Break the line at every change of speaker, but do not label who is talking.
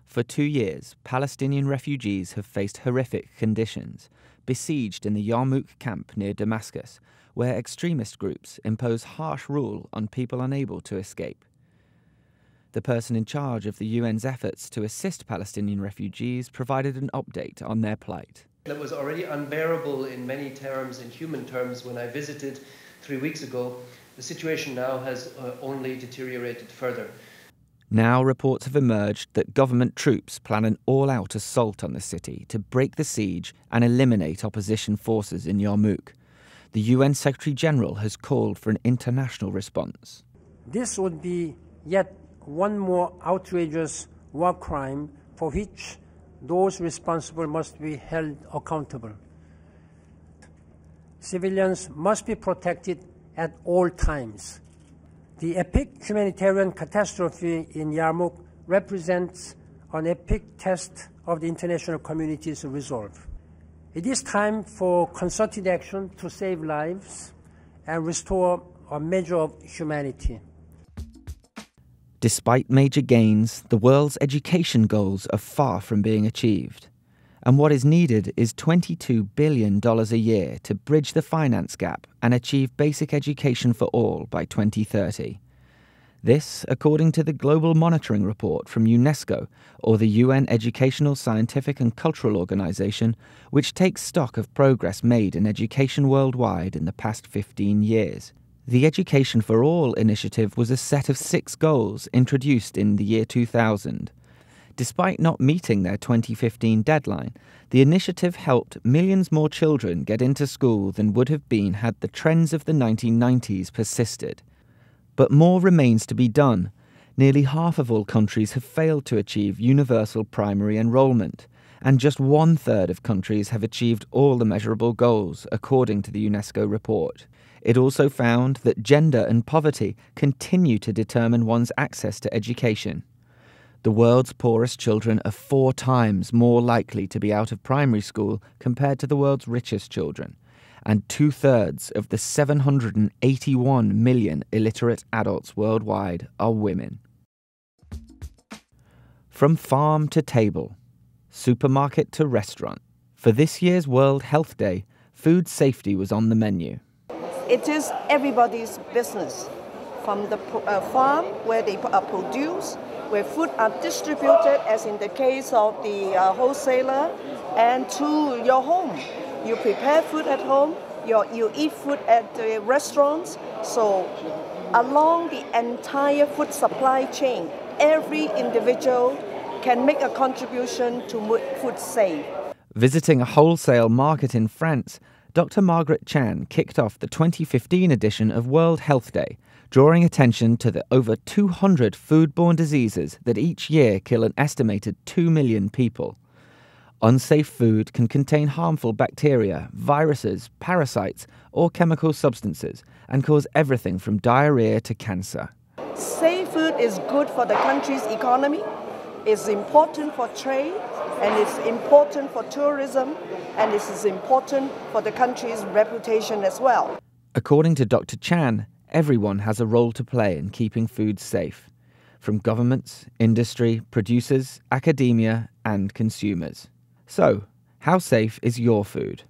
For 2 years, Palestinian refugees have faced horrific conditions, besieged in the Yarmouk camp near Damascus, where extremist groups impose harsh rule on people unable to escape. The person in charge of the UN's efforts to assist Palestinian refugees provided an update on their plight.
That was already unbearable in many terms, in human terms, when I visited 3 weeks ago. The situation now has only deteriorated further.
Now reports have emerged that government troops plan an all-out assault on the city to break the siege and eliminate opposition forces in Yarmouk. The UN Secretary-General has called for an international response.
This would be yet one more outrageous war crime for which those responsible must be held accountable. Civilians must be protected at all times. The epic humanitarian catastrophe in Yarmouk represents an epic test of the international community's resolve. It is time for concerted action to save lives and restore a measure of humanity.
Despite major gains, the world's education goals are far from being achieved. And what is needed is $22 billion a year to bridge the finance gap and achieve basic education for all by 2030. This, according to the Global Monitoring Report from UNESCO, or the UN Educational, Scientific and Cultural Organization, which takes stock of progress made in education worldwide in the past 15 years. The Education for All initiative was a set of 6 goals introduced in the year 2000. Despite not meeting their 2015 deadline, the initiative helped millions more children get into school than would have been had the trends of the 1990s persisted. But more remains to be done. Nearly half of all countries have failed to achieve universal primary enrollment, and just 1/3 of countries have achieved all the measurable goals, according to the UNESCO report. It also found that gender and poverty continue to determine one's access to education. The world's poorest children are 4 times more likely to be out of primary school compared to the world's richest children, and 2/3 of the 781 million illiterate adults worldwide are women. From farm to table, supermarket to restaurant, for this year's World Health Day, food safety was on the menu.
It is everybody's business, from the farm where they are produced, where food are distributed, as in the case of the wholesaler, and to your home. You prepare food at home, you eat food at the restaurants. So along the entire food supply chain, every individual can make a contribution to make food safe.
Visiting a wholesale market in France, Dr. Margaret Chan kicked off the 2015 edition of World Health Day, drawing attention to the over 200 foodborne diseases that each year kill an estimated 2 million people. Unsafe food can contain harmful bacteria, viruses, parasites, or chemical substances, and cause everything from diarrhea to cancer.
Safe food is good for the country's economy, it's important for trade, and it's important for tourism, and it is important for the country's reputation as well.
According to Dr. Chan, everyone has a role to play in keeping food safe, from governments, industry, producers, academia, and consumers. So, how safe is your food?